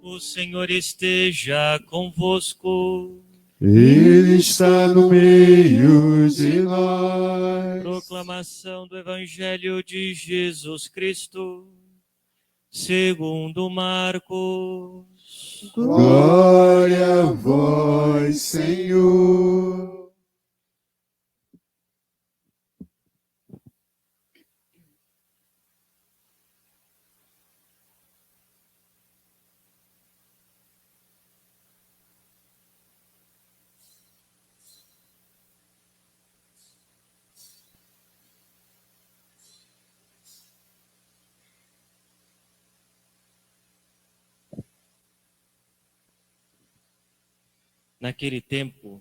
O Senhor esteja convosco. Ele está no meio de nós. Proclamação do Evangelho de Jesus Cristo, segundo Marcos. Glória a vós, Senhor. Naquele tempo,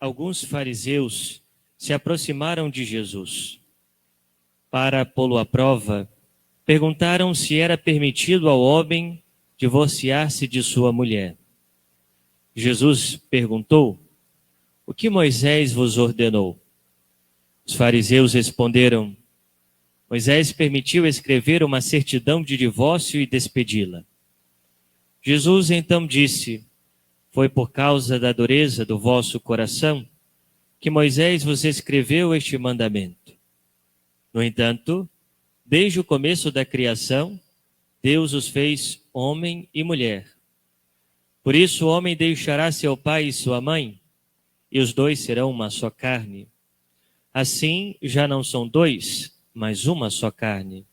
alguns fariseus se aproximaram de Jesus. Para pô-lo à prova, perguntaram se era permitido ao homem divorciar-se de sua mulher. Jesus perguntou: "O que Moisés vos ordenou?" Os fariseus responderam: "Moisés permitiu escrever uma certidão de divórcio e despedi-la." Jesus então disse: "Foi por causa da dureza do vosso coração que Moisés vos escreveu este mandamento. No entanto, desde o começo da criação, Deus os fez homem e mulher. Por isso o homem deixará seu pai e sua mãe, e os dois serão uma só carne. Assim, já não são dois, mas uma só carne.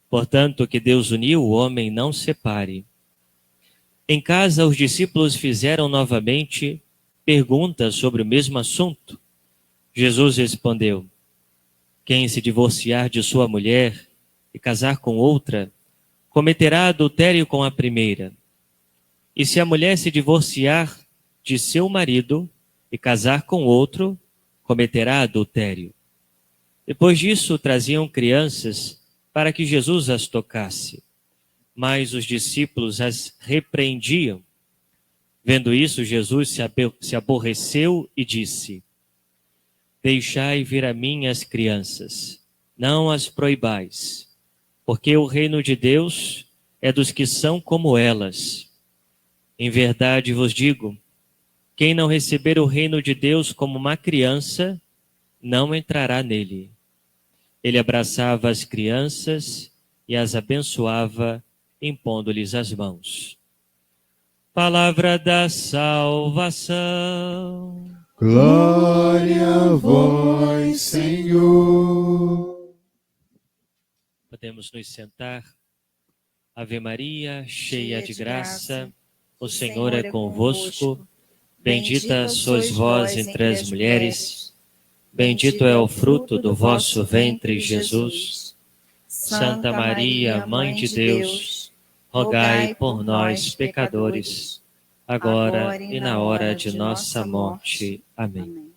Portanto, o que Deus uniu, o homem não separe." Em casa, os discípulos fizeram novamente perguntas sobre o mesmo assunto. Jesus respondeu: "Quem se divorciar de sua mulher e casar com outra, cometerá adultério com a primeira. E se a mulher se divorciar de seu marido e casar com outro, cometerá adultério." Depois disso, traziam crianças para que Jesus as tocasse. Mas os discípulos as repreendiam. Vendo isso, Jesus se aborreceu e disse: "Deixai vir a mim as crianças, não as proibais, porque o reino de Deus é dos que são como elas. Em verdade vos digo, quem não receber o reino de Deus como uma criança, não entrará nele." Ele abraçava as crianças e as abençoava, impondo-lhes as mãos. Palavra da salvação. Glória a vós, Senhor. Podemos nos sentar. Ave Maria, cheia de graça, o Senhor é convosco. Bendita sois vós entre as mulheres. Bendito é o fruto do vosso ventre, Jesus. Santa Maria, Mãe de Deus, rogai por nós, pecadores, agora e na hora de nossa morte. Amém.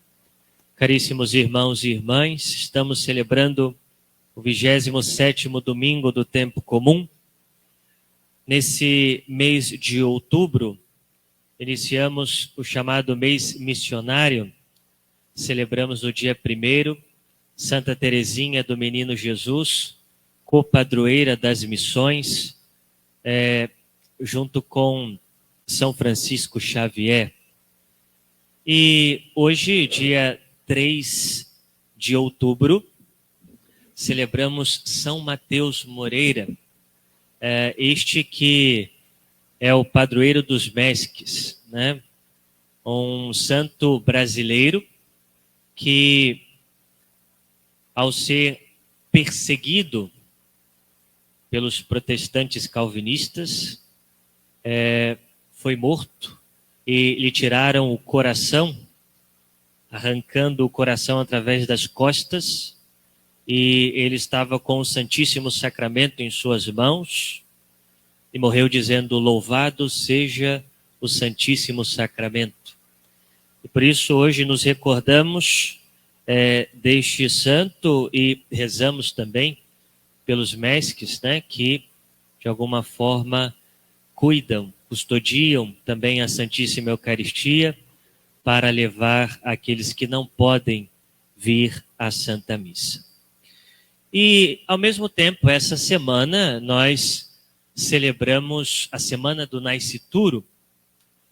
Caríssimos irmãos e irmãs, estamos celebrando o 27º domingo do tempo comum. Nesse mês de outubro, iniciamos o chamado mês missionário. Celebramos no dia 1º Santa Teresinha do Menino Jesus, copadroeira das missões, junto com São Francisco Xavier. E hoje, dia 3 de outubro, celebramos São Mateus Moreira, este que é o padroeiro dos mesques, né? Um santo brasileiro que, ao ser perseguido pelos protestantes calvinistas, foi morto e lhe tiraram o coração, arrancando o coração através das costas, e ele estava com o Santíssimo Sacramento em suas mãos e morreu dizendo: "Louvado seja o Santíssimo Sacramento." E por isso hoje nos recordamos deste santo e rezamos também pelos mesques, né, que de alguma forma cuidam, custodiam também a Santíssima Eucaristia para levar aqueles que não podem vir à Santa Missa. E, ao mesmo tempo, essa semana nós celebramos a Semana do Nascituro,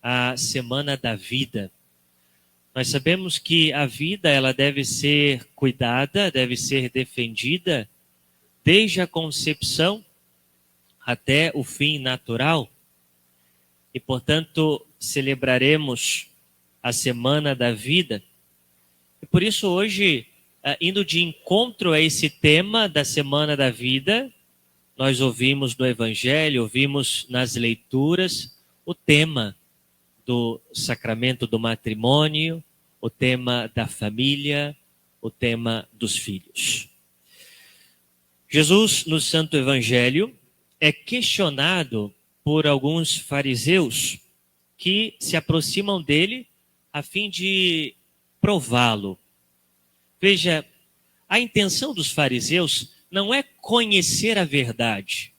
a Semana da Vida. Nós sabemos que a vida ela deve ser cuidada, deve ser defendida desde a concepção até o fim natural. E, portanto, celebraremos a Semana da Vida. E por isso hoje, indo de encontro a esse tema da Semana da Vida, nós ouvimos no Evangelho, ouvimos nas leituras o tema do sacramento do matrimônio, o tema da família, o tema dos filhos. Jesus, no Santo Evangelho, é questionado por alguns fariseus que se aproximam dele a fim de prová-lo. Veja, a intenção dos fariseus não é conhecer a verdade.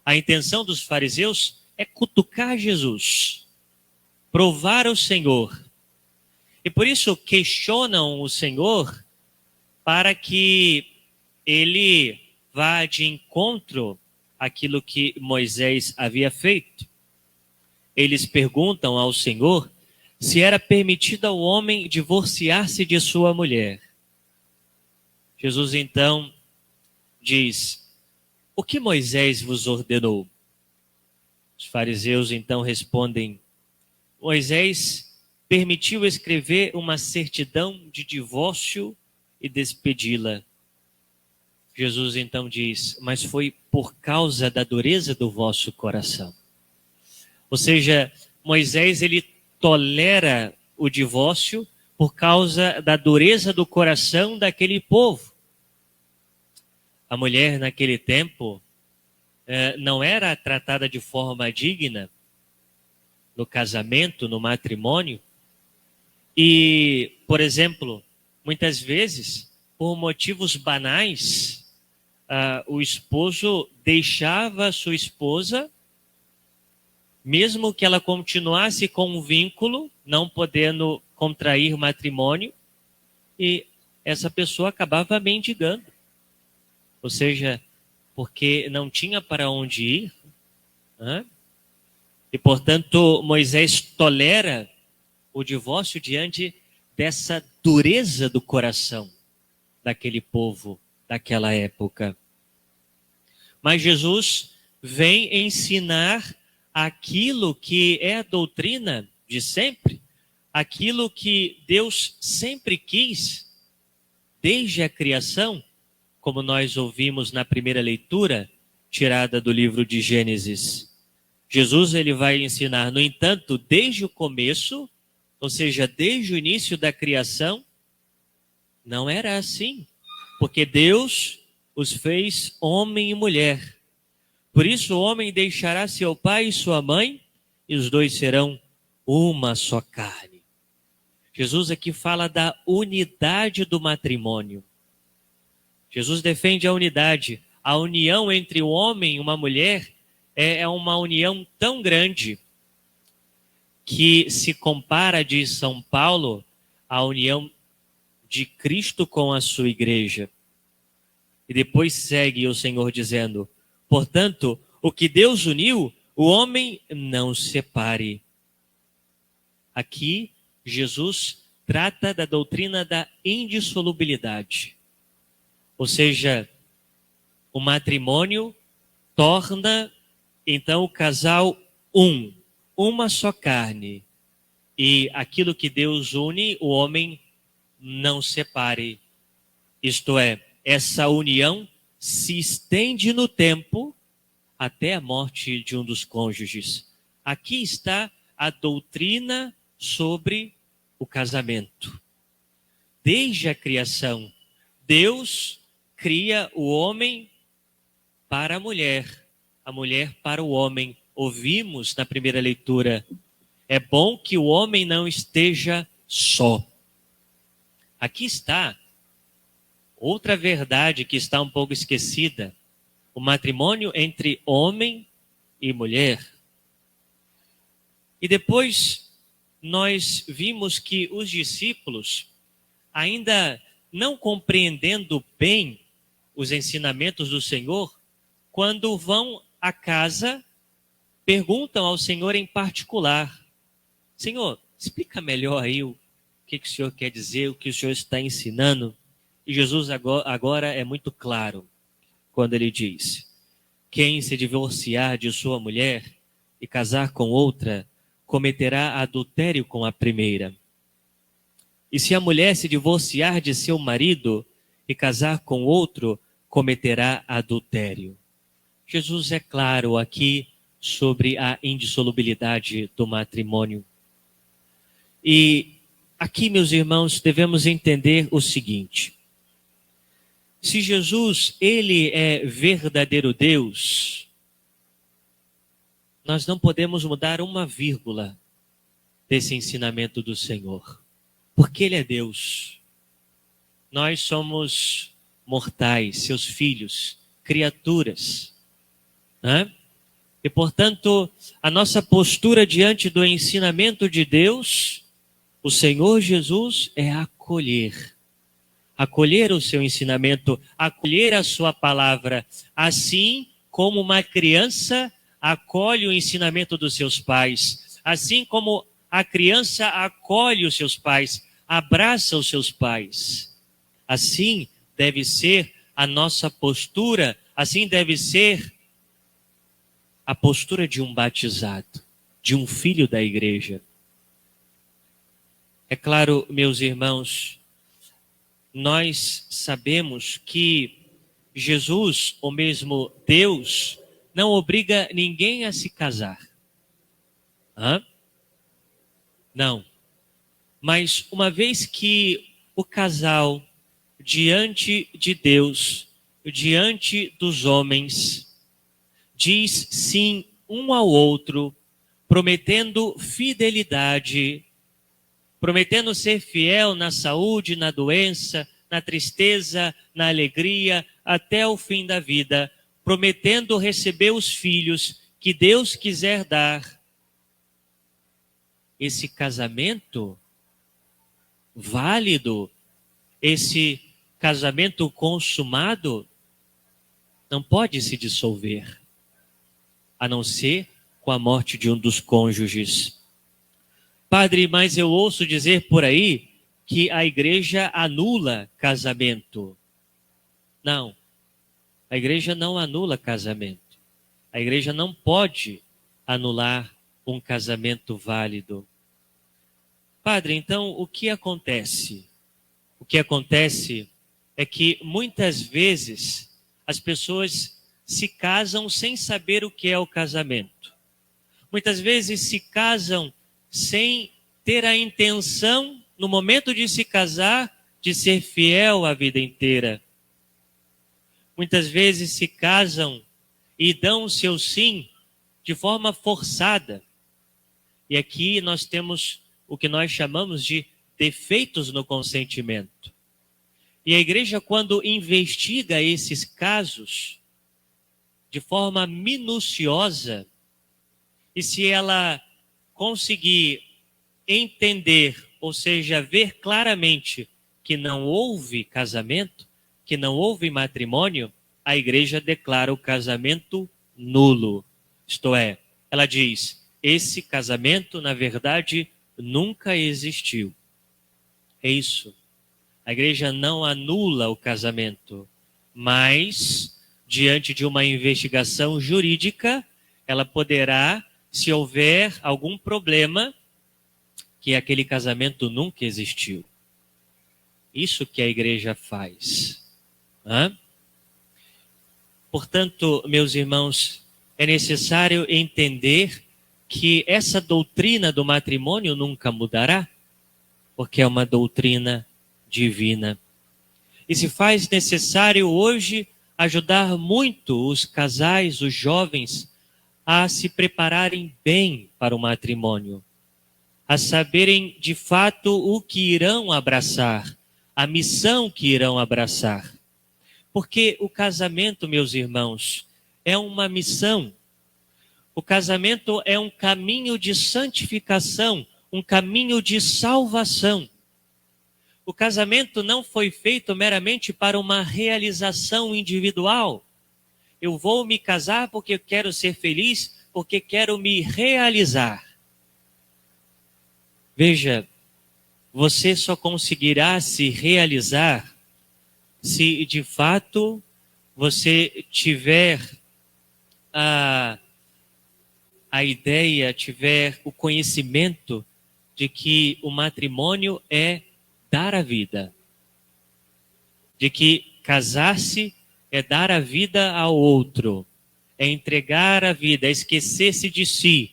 A intenção dos fariseus é cutucar Jesus, provar o Senhor. E por isso questionam o Senhor para que ele vá de encontro àquilo que Moisés havia feito. Eles perguntam ao Senhor se era permitido ao homem divorciar-se de sua mulher. Jesus então diz: o que Moisés vos ordenou? Os fariseus então respondem: Moisés permitiu escrever uma certidão de divórcio e despedi-la. Jesus então diz: mas foi por causa da dureza do vosso coração. Ou seja, Moisés ele tolera o divórcio por causa da dureza do coração daquele povo. A mulher naquele tempo não era tratada de forma digna no casamento, no matrimônio. E, por exemplo, muitas vezes, por motivos banais, o esposo deixava a sua esposa, mesmo que ela continuasse com um vínculo, não podendo contrair matrimônio, e essa pessoa acabava mendigando. Ou seja, porque não tinha para onde ir. E, portanto, Moisés tolera o divórcio diante dessa dureza do coração daquele povo, daquela época. Mas Jesus vem ensinar aquilo que é a doutrina de sempre, aquilo que Deus sempre quis, desde a criação, como nós ouvimos na primeira leitura, tirada do livro de Gênesis. Jesus ele vai ensinar, no entanto, desde o começo, ou seja, desde o início da criação, não era assim, porque Deus os fez homem e mulher. Por isso o homem deixará seu pai e sua mãe, e os dois serão uma só carne. Jesus aqui fala da unidade do matrimônio. Jesus defende a unidade. A união entre o homem e uma mulher é uma união tão grande que se compara, diz São Paulo, à união de Cristo com a sua igreja. E depois segue o Senhor dizendo: portanto, o que Deus uniu, o homem não separe. Aqui, Jesus trata da doutrina da indissolubilidade. Ou seja, o matrimônio torna, então, o casal uma só carne. E aquilo que Deus une, o homem não separe. Isto é, essa união se estende no tempo até a morte de um dos cônjuges. Aqui está a doutrina sobre o casamento. Desde a criação, Deus cria o homem para a mulher para o homem. Ouvimos na primeira leitura: é bom que o homem não esteja só. Aqui está outra verdade que está um pouco esquecida: o matrimônio entre homem e mulher. E depois nós vimos que os discípulos, ainda não compreendendo bem os ensinamentos do Senhor, quando vão à casa, perguntam ao Senhor em particular: Senhor, explica melhor aí o que o Senhor quer dizer, o que o Senhor está ensinando. E Jesus agora é muito claro quando ele diz: quem se divorciar de sua mulher e casar com outra, cometerá adultério com a primeira. E se a mulher se divorciar de seu marido e casar com outro, cometerá adultério. Jesus é claro aqui sobre a indissolubilidade do matrimônio. E aqui, meus irmãos, devemos entender o seguinte: se Jesus, ele é verdadeiro Deus, nós não podemos mudar uma vírgula desse ensinamento do Senhor, porque ele é Deus. Nós somos mortais, seus filhos, criaturas, né? E, portanto, a nossa postura diante do ensinamento de Deus, o Senhor Jesus, é acolher o seu ensinamento, acolher a sua palavra, assim como uma criança acolhe o ensinamento dos seus pais, assim como a criança acolhe os seus pais, abraça os seus pais. Assim deve ser a nossa postura, assim deve ser a postura de um batizado, de um filho da igreja. É claro, meus irmãos, nós sabemos que Jesus, ou mesmo Deus, não obriga ninguém a se casar. Não. Mas uma vez que o casal, diante de Deus, diante dos homens, diz sim um ao outro, prometendo fidelidade, prometendo ser fiel na saúde, na doença, na tristeza, na alegria, até o fim da vida, prometendo receber os filhos que Deus quiser dar. Esse casamento válido, esse casamento consumado, não pode se dissolver, a não ser com a morte de um dos cônjuges. Padre, mas eu ouço dizer por aí que a igreja anula casamento. Não, a igreja não anula casamento. A igreja não pode anular um casamento válido. Padre, então o que acontece? O que acontece é que muitas vezes as pessoas se casam sem saber o que é o casamento. Muitas vezes se casam sem ter a intenção, no momento de se casar, de ser fiel a vida inteira. Muitas vezes se casam e dão o seu sim de forma forçada. E aqui nós temos o que nós chamamos de defeitos no consentimento. E a igreja, quando investiga esses casos de forma minuciosa, e se ela conseguir entender, ou seja, ver claramente que não houve casamento, que não houve matrimônio, a igreja declara o casamento nulo. Isto é, ela diz, esse casamento, na verdade, nunca existiu. É isso. A igreja não anula o casamento, mas, diante de uma investigação jurídica, ela poderá, se houver algum problema, que aquele casamento nunca existiu. Isso que a igreja faz. Portanto, meus irmãos, é necessário entender que essa doutrina do matrimônio nunca mudará, porque é uma doutrina divina. E se faz necessário hoje ajudar muito os casais, os jovens, a se prepararem bem para o matrimônio, a saberem de fato o que irão abraçar, a missão que irão abraçar. Porque o casamento, meus irmãos, é uma missão. O casamento é um caminho de santificação, um caminho de salvação. O casamento não foi feito meramente para uma realização individual. eu vou me casar porque eu quero ser feliz, porque quero me realizar. Veja, você só conseguirá se realizar se de fato você tiver a ideia, tiver o conhecimento de que o matrimônio é dar a vida. De que casar-se é dar a vida ao outro, é entregar a vida, é esquecer-se de si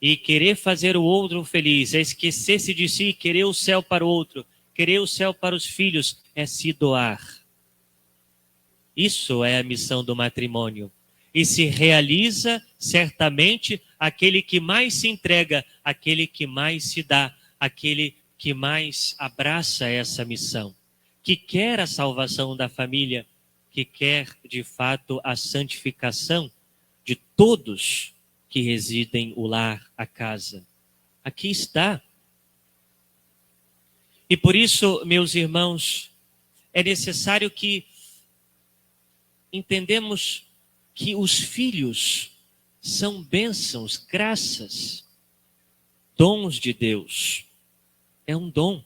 e querer fazer o outro feliz, é esquecer-se de si e querer o céu para o outro, querer o céu para os filhos, é se doar. Isso é a missão do matrimônio. E se realiza certamente aquele que mais se entrega, aquele que mais se dá, aquele que mais abraça essa missão, que quer a salvação da família, que quer de fato a santificação de todos que residem o lar, a casa. Aqui está. E por isso, meus irmãos, é necessário que entendemos que os filhos são bênçãos, graças, dons de Deus. É um dom.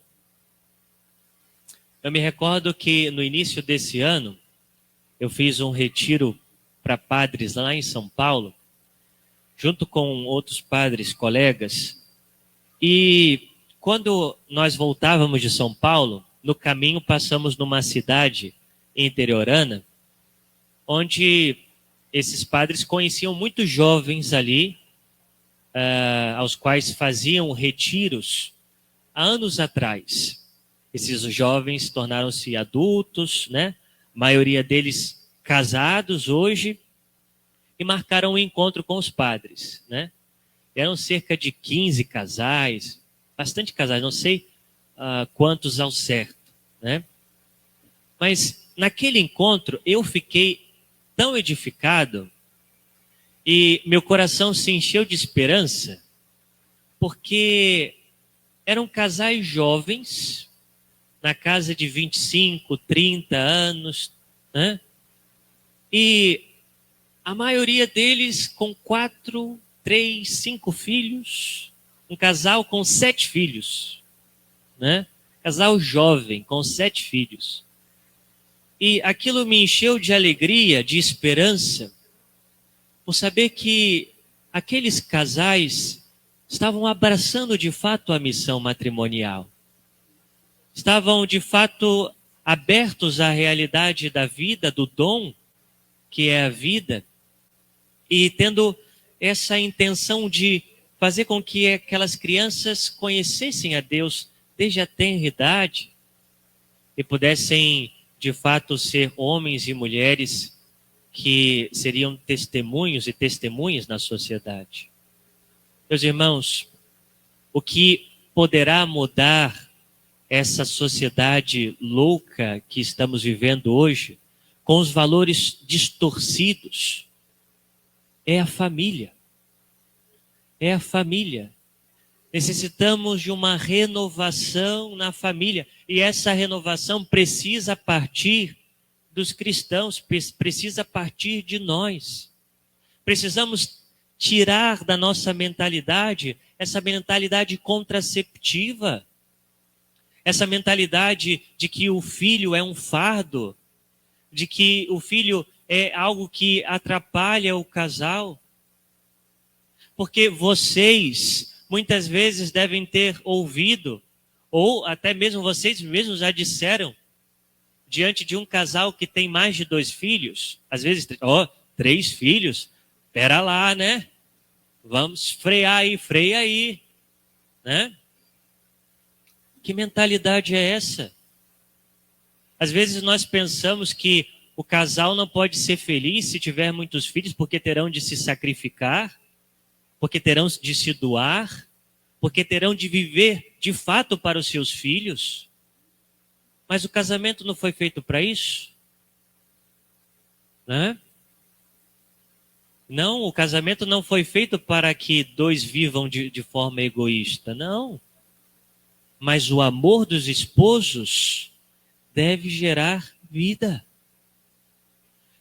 Eu me recordo que no início desse ano, eu fiz um retiro para padres lá em São Paulo, junto com outros padres, colegas. E quando nós voltávamos de São Paulo, no caminho passamos numa cidade interiorana, onde esses padres conheciam muitos jovens ali, aos quais faziam retiros há anos atrás. Esses jovens tornaram-se adultos, né? A maioria deles casados hoje, e marcaram um encontro com os padres, né? Eram cerca de 15 casais, bastante casais, não sei quantos ao certo, né? Mas naquele encontro eu fiquei tão edificado e meu coração se encheu de esperança, porque eram casais jovens, na casa de 25, 30 anos, né? E a maioria deles com 4, 3, 5 filhos, um casal com 7 filhos, né? Casal jovem com 7 filhos. E aquilo me encheu de alegria, de esperança, por saber que aqueles casais estavam abraçando de fato a missão matrimonial. Estavam de fato abertos à realidade da vida, do dom que é a vida, e tendo essa intenção de fazer com que aquelas crianças conhecessem a Deus desde a tenra idade e pudessem de fato ser homens e mulheres que seriam testemunhos e testemunhas na sociedade. Meus irmãos, o que poderá mudar essa sociedade louca que estamos vivendo hoje, com os valores distorcidos, é a família. É a família. Necessitamos de uma renovação na família. E essa renovação precisa partir dos cristãos, precisa partir de nós. Precisamos tirar da nossa mentalidade essa mentalidade contraceptiva, essa mentalidade de que o filho é um fardo, de que o filho é algo que atrapalha o casal. Porque vocês muitas vezes devem ter ouvido, ou até mesmo vocês mesmos já disseram, diante de um casal que tem mais de 2 filhos, às vezes, 3 filhos, pera lá, né? Vamos frear aí, freia aí, né? Que mentalidade é essa? Às vezes nós pensamos que o casal não pode ser feliz se tiver muitos filhos, porque terão de se sacrificar, porque terão de se doar, porque terão de viver de fato para os seus filhos. Mas o casamento não foi feito para isso, né? Não, o casamento não foi feito para que 2 vivam de forma egoísta, não. Mas o amor dos esposos deve gerar vida.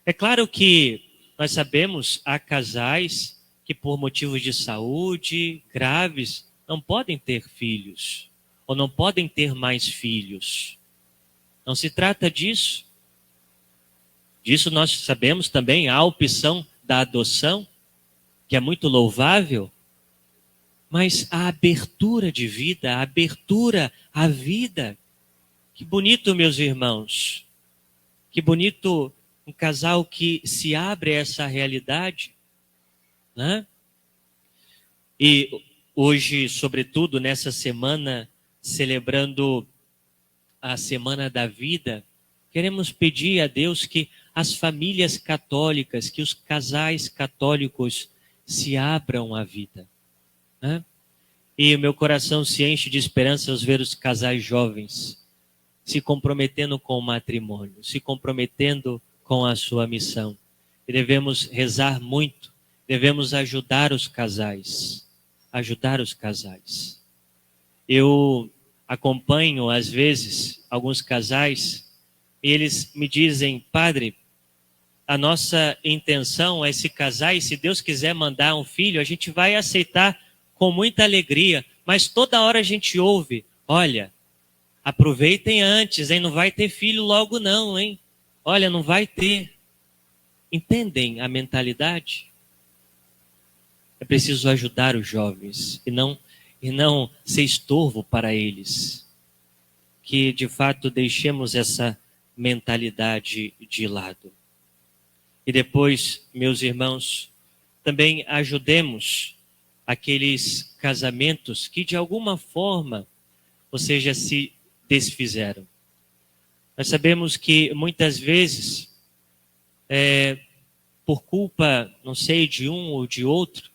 É claro que nós sabemos, há casais que por motivos de saúde graves não podem ter filhos, ou não podem ter mais filhos. Não se trata disso. Disso nós sabemos também, há a opção da adoção, que é muito louvável, mas a abertura de vida, a abertura à vida. Que bonito, meus irmãos. Que bonito um casal que se abre a essa realidade, né? E hoje, sobretudo nessa semana, celebrando a Semana da Vida, queremos pedir a Deus que as famílias católicas, que os casais católicos se abram à vida, né? E o meu coração se enche de esperança ao ver os casais jovens se comprometendo com o matrimônio, se comprometendo com a sua missão. E devemos rezar muito, devemos ajudar os casais, ajudar os casais. Eu acompanho, às vezes, alguns casais, e eles me dizem: padre, a nossa intenção é se casar e se Deus quiser mandar um filho, a gente vai aceitar com muita alegria, mas toda hora a gente ouve: olha, aproveitem antes, hein? Não vai ter filho logo não, hein? Olha, não vai ter. Entendem a mentalidade? É preciso ajudar os jovens e não ser estorvo para eles. Que de fato deixemos essa mentalidade de lado. E depois, meus irmãos, também ajudemos aqueles casamentos que de alguma forma, ou seja, se desfizeram. Nós sabemos que muitas vezes, por culpa, não sei, de um ou de outro,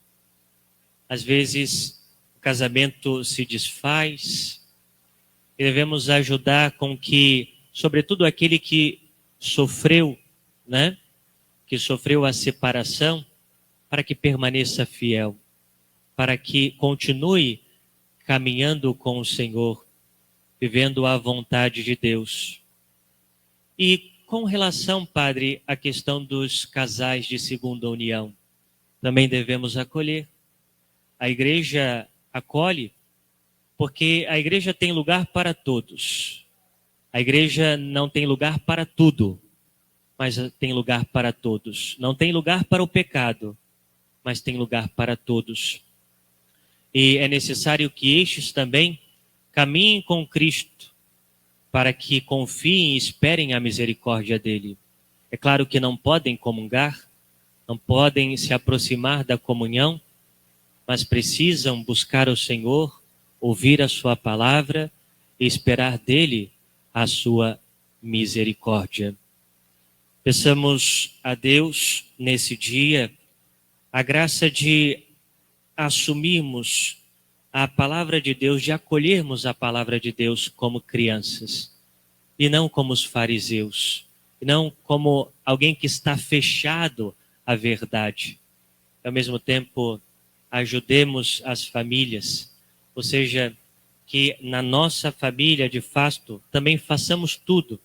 às vezes o casamento se desfaz, e devemos ajudar com que, sobretudo aquele que sofreu, né, que sofreu a separação, para que permaneça fiel, para que continue caminhando com o Senhor, vivendo a vontade de Deus. E com relação, padre, à questão dos casais de segunda união, também devemos acolher. A igreja acolhe, porque a igreja tem lugar para todos. A igreja não tem lugar para tudo, mas tem lugar para todos. Não tem lugar para o pecado, mas tem lugar para todos. E é necessário que estes também caminhem com Cristo, para que confiem e esperem a misericórdia dele. É claro que não podem comungar, não podem se aproximar da comunhão, mas precisam buscar o Senhor, ouvir a sua palavra e esperar dele a sua misericórdia. Peçamos a Deus nesse dia a graça de assumirmos a palavra de Deus, de acolhermos a palavra de Deus como crianças, e não como os fariseus, e não como alguém que está fechado à verdade. Ao mesmo tempo, ajudemos as famílias, ou seja, que na nossa família, de fato, também façamos tudo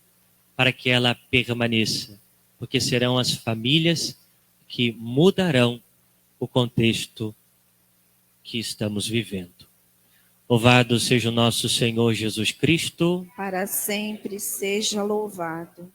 para que ela permaneça, porque serão as famílias que mudarão o contexto que estamos vivendo. Louvado seja o nosso Senhor Jesus Cristo. Para sempre seja louvado.